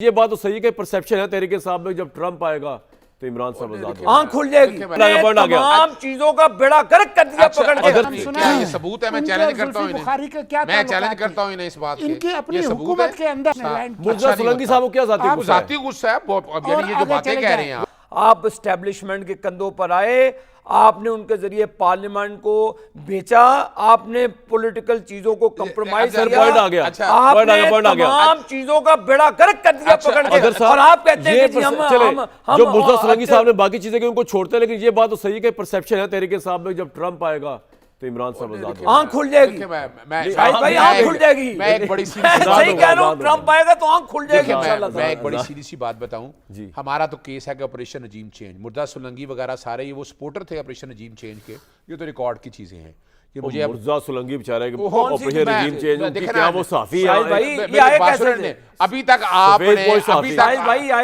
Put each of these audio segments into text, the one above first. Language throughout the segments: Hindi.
ये बात तो सही है कि परसेप्शन है तहरीके साहब में जब ट्रंप आएगा तो इमरान साहब आजाद आंख खुल जाएगी। तमाम चीजों का बेड़ा गर्क कर दिया पकड़ के। क्या ये सबूत है? मैं चैलेंज करता हूँ इन्हें, मैं चैलेंज करता हूँ इन्हें इस बात इनकी अपनी ये सबूत हुकूमत के अंदर मुर्जा सोलंकी साहब को क्या जाती गुस्सा है, यानी ये जो बातें कह रहे हैं आप एस्टेब्लिशमेंट के कंधों पर आए, आपने उनके जरिए पार्लियामेंट को बेचा, आपने पॉलिटिकल चीजों को कंप्रोमाइज किया, पॉइंट आ गया, आपने तमाम चीजों का बेड़ा गर्क कर दिया पकड़ के। और आप कहते हैं कि हम जो मुर्जा सोलंकी साहब ने बाकी चीजें की उनको छोड़ते हैं, लेकिन ये बात तो सही है कि परसेप्शन है तहरीके साहब में जब ट्रंप आएगा तो इमरान साहब आजाद आंख खुल जाएगी। भाई आंख खुल जाएगी। मैं एक बड़ी सही कह रहा हूं, ट्रंप आएगा तो आंख खुल जाएगी। मैं एक बड़ी सीधी सी बात बताऊं, हमारा तो केस है कि ऑपरेशन नजीम चेंज, मुर्जा सोलंकी वगैरह सारे ये वो सपोर्टर थे ऑपरेशन नजीम चेंज के, ये तो रिकॉर्ड की चीजें हैं। कि मुझे मुर्जा सोलंकी बेचारे ऑपरेशन रजीम चेंज, क्या वो साफी है भाई? ये आए कैसे? अभी तक आपने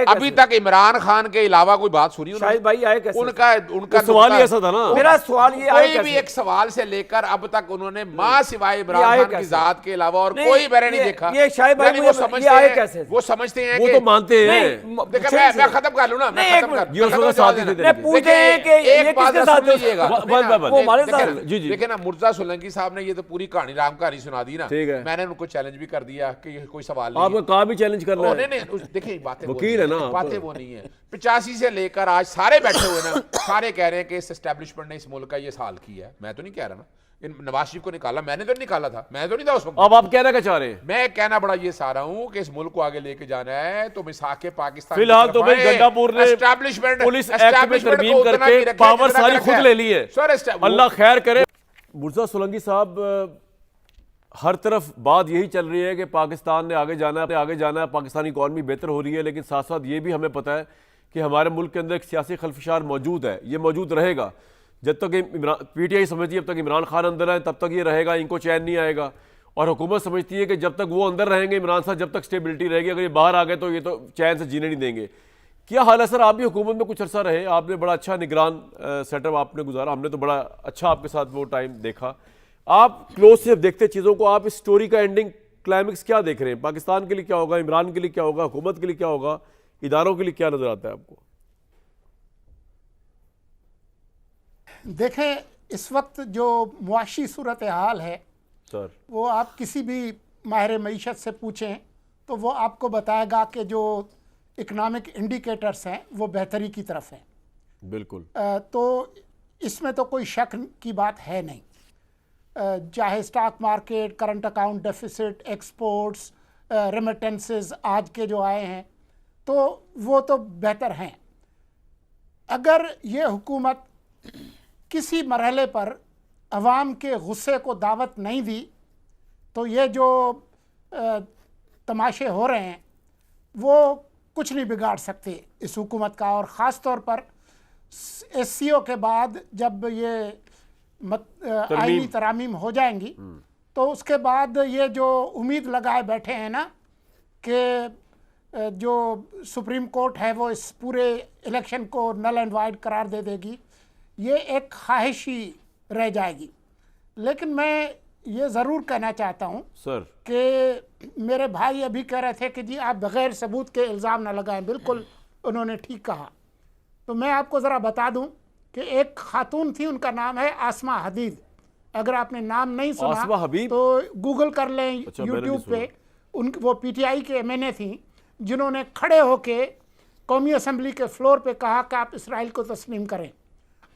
अभी तक इमरान खान के अलावा कोई बात सुनी? शाहिद भाई आए कैसे? उनका सवाल ही ऐसा था ना। मेरा सवाल ये कोई भी एक सवाल से लेकर अब तक उन्होंने मां सिवाय इमरान खान की जात के अलावा और कोई बहरे नहीं देखा। ये शाहिद भाई वो समझते हैं कैसे? वो समझते हैं, वो तो मानते हैं। देखिए मैं खत्म कर लूं ना, मैं खत्म कर देखिए ना, मुर्जा सोलंकी साहब ने ये तो पूरी कहानी राम कहानी सुना दी ना। मैंने उनको चैलेंज भी कर दिया कि कोई सवाल नहीं, आपका काम भी चैलेंज करना है। देखिए बातें वकील है ना, बातें वो नहीं है। 85 से लेकर आज सारे बैठे हुए ना, सारे कह रहे हैं कि इस एस्टेब्लिशमेंट ने इस मुल्क का ये हाल किया है। मैं तो नहीं कह रहा ना, इन नवाज शरीफ को निकाला, मैंने तो नहीं निकाला था, मैं तो नहीं था उस वक्त। अब आप कहना क्या चाह रहे हैं? मैं कहना बड़ा ये चाह रहा हूं कि इस मुल्क को आगे लेके जाना है तो मिसाके पाकिस्तान फिलहाल तो भाई गंडापुर ने एस्टेब्लिशमेंट पुलिस एक्ट में तरमीम करके पावर सारी खुद ले ली है। अल्लाह खैर करे। मुर्जा सोलंकी साहब, हर तरफ बात यही चल रही है कि पाकिस्तान ने आगे जाना है, पाकिस्तानी इकॉनमी बेहतर हो रही है, लेकिन साथ साथ ये भी हमें पता है कि हमारे मुल्क के अंदर एक सियासी खलफशार मौजूद है, ये मौजूद रहेगा जब तक पीटीआई समझती है जब तक इमरान खान अंदर है तब तक ये रहेगा, इनको चैन नहीं आएगा। और हुकूमत समझती है कि जब तक वो अंदर रहेंगे इमरान साहब, जब तक स्टेबिलिटी रहेगी, अगर ये बाहर आ गए तो ये तो चैन से जीने नहीं देंगे। क्या हाल है सर? आप भी हुकूमत में कुछ अर्सा रहे, आपने बड़ा अच्छा निगरान सेटअप आपने गुजारा, हमने तो बड़ा अच्छा आपके साथ वो टाइम देखा। आप क्लोज से देखते चीज़ों को, आप इस स्टोरी का एंडिंग क्लाइमेक्स क्या देख रहे हैं? पाकिस्तान के लिए क्या होगा, इमरान के लिए क्या होगा, हुकूमत के लिए क्या होगा, इदारों के लिए क्या नजर आता है आपको? देखें, इस वक्त जो मुआशी सूरत हाल है सर, वो आप किसी भी माहिर मईशत से पूछें तो वो आपको बताएगा कि जो इकनॉमिक इंडिकेटर्स हैं वो बेहतरी की तरफ हैं। बिल्कुल। तो इसमें तो कोई शक की बात है नहीं। चाहे stock market, current account deficit, exports, remittances आज के जो आए हैं तो वो तो बेहतर हैं। अगर ये हुकूमत किसी मरहले पर अवाम के गुस्से को दावत नहीं दी तो ये जो तमाशे हो रहे हैं वो कुछ नहीं बिगाड़ सकते इस हुकूमत का। और ख़ास तौर पर SCO के बाद जब ये आईनी तरामीम हो जाएंगी तो उसके बाद ये जो उम्मीद लगाए बैठे हैं ना कि जो सुप्रीम कोर्ट है वो इस पूरे इलेक्शन को नल एंड वाइड करार दे देगी, ये एक ख्वाहिश ही रह जाएगी। लेकिन मैं ये ज़रूर कहना चाहता हूँ सर कि मेरे भाई अभी कह रहे थे कि जी आप बग़ैर सबूत के इल्ज़ाम ना लगाएं, बिल्कुल उन्होंने ठीक कहा। तो मैं आपको ज़रा बता दूँ कि एक खातून थी, उनका नाम है आसमा हदीद। अगर आपने नाम नहीं सुना तो गूगल कर लें, यूट्यूब पे। वो PTI के MNA थी जिन्होंने खड़े होके कौमी असम्बली के फ्लोर पे कहा कि आप इसराइल को तस्लीम करें,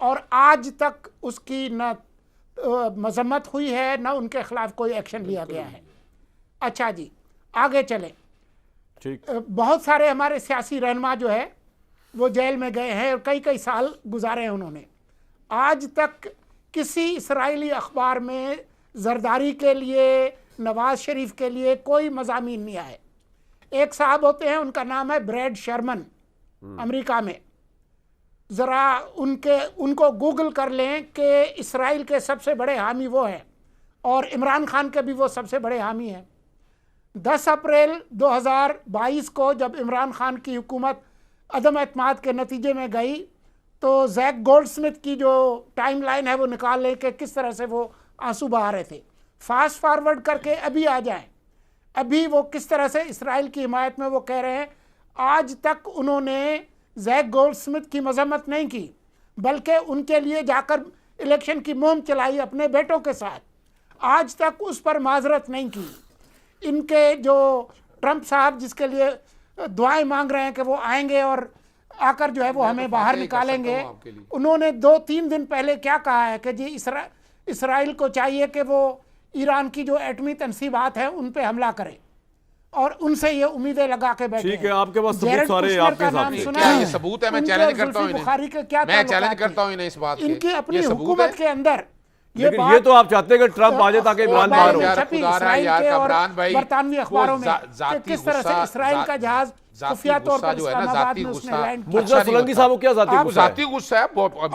और आज तक उसकी न मजम्मत हुई है न उनके खिलाफ कोई एक्शन लिया गया है। अच्छा जी, आगे चलें। ठीक। बहुत सारे हमारे सियासी रहनुमा जो है वो जेल में गए हैं और कई कई साल गुजारे हैं उन्होंने। आज तक किसी इसराइली अखबार में जरदारी के लिए, नवाज शरीफ के लिए कोई मज़ामीन नहीं आए। एक साहब होते हैं, उनका नाम है ब्रैड शर्मन, अमेरिका में। ज़रा उनको गूगल कर लें कि इसराइल के सबसे बड़े हामी वो हैं और इमरान खान के भी वो सबसे बड़े हामी हैं। 10 अप्रैल 2022 को जब इमरान खान की हुकूमत अदम एतमाद के नतीजे में गई तो जैक गोल्डस्मिथ की जो टाइम लाइन है वो निकाल ले कि किस तरह से वो आंसू बहा रहे थे। फास्ट फॉरवर्ड करके अभी आ जाएं, अभी वो किस तरह से इसराइल की हिमायत में वो कह रहे हैं आज तक उन्होंने जैक गोल्डस्मिथ की मजम्मत नहीं की, बल्कि उनके लिए जाकर इलेक्शन की मुहिम चलाई अपने बेटों के साथ। आज तक उस पर माजरत नहीं की। इनके जो ट्रंप साहब जिसके लिए दुआएं मांग रहे हैं कि वो आएंगे और आकर जो है वो हमें बाहर निकालेंगे, उन्होंने 2-3 दिन पहले क्या कहा है कि जी इसराइल को चाहिए कि वो ईरान की जो एटमी तनसीबात है उन पे हमला करे, और उनसे ये उम्मीदें लगा के बैठे। ठीक है, आपके पास सबूत सारे आपके सामने। क्या ये सबूत है? मैं चैलेंज करता हूं बुखारी के क्या मैं चैलेंज करता हूं इन्हें इस बात के। इनकी अपनी हुकूमत के अंदर लेकिन ये तो आप चाहते हैं कि ट्रंप आ जाए ताकि इमरान बाहर हो। बरतानवी अखबारों में किस तरह से इसराइल का जहाज खुफिया तौर पर इस्लामाबाद में उसने लैंड किया। मुर्जा सोलंकी साहब को क्या जाती गुस्सा है?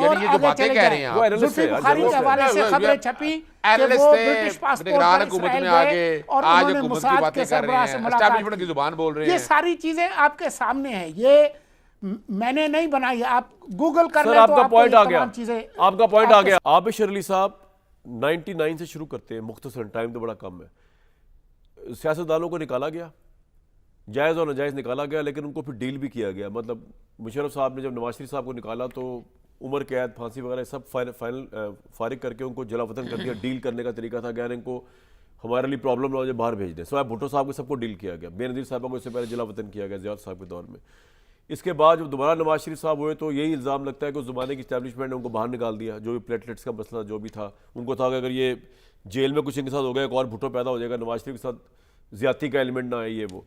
यानी ये जो बातें कह रहे हैं वो एनालिस्ट है, बुखारी के हवाले से खबरें छपी कि वो ब्रिटिश पासपोर्ट पर इस्राइल गए और उन्होंने मुसाद के सरबराह से मुलाकात की जुबान बोल रहे ये हैं। सारी चीजें आपके सामने हैं, ये मैंने नहीं बनाई, आप गूगल कर सर लें तो आपका आपको पॉइंट ये आ गया, तमाम चीजें आपका पॉइंट आ गया। आबिश अली साहब 99 से शुरू करते हैं, मुख्तसर टाइम तो बड़ा कम है। सियासतदानों को निकाला गया, जायज़ और नाजायज़ निकाला गया, लेकिन उनको फिर डील भी किया गया। मतलब मुशर्रफ साहब ने जब नवाज शरीफ साहब को निकाला तो उम्र कैद, फांसी वगैरह सब फाइनल फारिग करके उनको जला वतन कर दिया। डील करने का तरीका था कि इनको हमारे लिए प्रॉब्लम ना हो जाए, बाहर भेज दें। सवाए भुट्टो साहब को सबको डील किया गया, बेनज़ीर साहब को इससे पहले जला वतन किया गया ज़िया साहब के दौर में। इसके बाद जब दोबारा नवाज शरीफ साहब हुए तो यही इल्ज़ाम लगता है कि उस ज़माने की इस्टेब्लिशमेंट ने उनको बाहर निकाल दिया। जो भी प्लेटलेट्स का मसला जो भी था, उनको था कि अगर ये जेल में कुछ इनके साथ हो गया, एक और भुट्टो पैदा हो जाएगा, नवाज शरीफ के साथ ज़्यादती का एलिमेंट ना आए ये वो।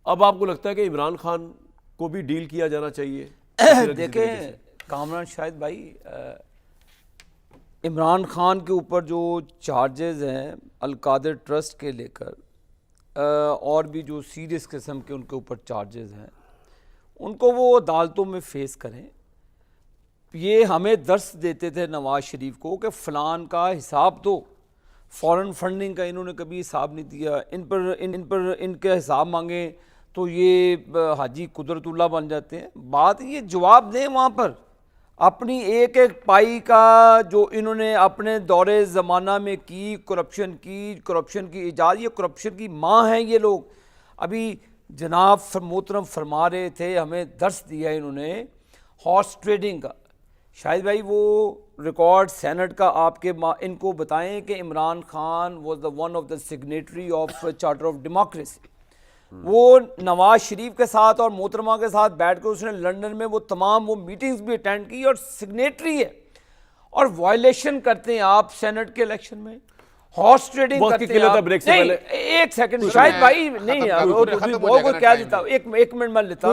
अब आपको लगता है कि इमरान खान को भी डील किया जाना चाहिए? देखें कामरान शाहिद भाई, इमरान खान के ऊपर जो चार्जेस हैं अल-कादिर ट्रस्ट के लेकर और भी जो सीरियस किस्म के उनके ऊपर चार्जेस हैं, उनको वो अदालतों में फेस करें। ये हमें दर्स देते थे नवाज शरीफ को कि फ़लान का हिसाब दो, फॉरेन फंडिंग का इन्होंने कभी हिसाब नहीं दिया, इन पर इनके हिसाब मांगे तो ये हाजी कुदरतुल्लाह बन जाते हैं। बात ये जवाब दें वहाँ पर, अपनी एक एक पाई का जो इन्होंने अपने दौरे ज़माना में की, करप्शन की ईजाद, ये करप्शन की माँ हैं ये लोग। अभी जनाब मोहतरम फरमा रहे थे, हमें दर्स दिया इन्होंने हॉर्स ट्रेडिंग का। शाहिद भाई वो रिकॉर्ड सेनेट का आपके इनको बताएं कि Imran Khan was the one of the signatory of charter of democracy. वो नवाज शरीफ के साथ और मोहतरमा के साथ बैठकर उसने लंदन में वो तमाम वो मीटिंग्स भी अटेंड की और सिग्नेटरी है। और वायलेशन करते हैं आप सेनेट के इलेक्शन में, हॉर्स ट्रेडिंग करते हैं आप। नहीं, एक सेकंड शाहिद भाई, नहीं वो क्या देता, एक मिनट मैं लेता,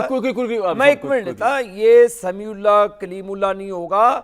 मैं एक मिनट लेता। ये समीउल्लाह कलीमुल्लाह नहीं होगा,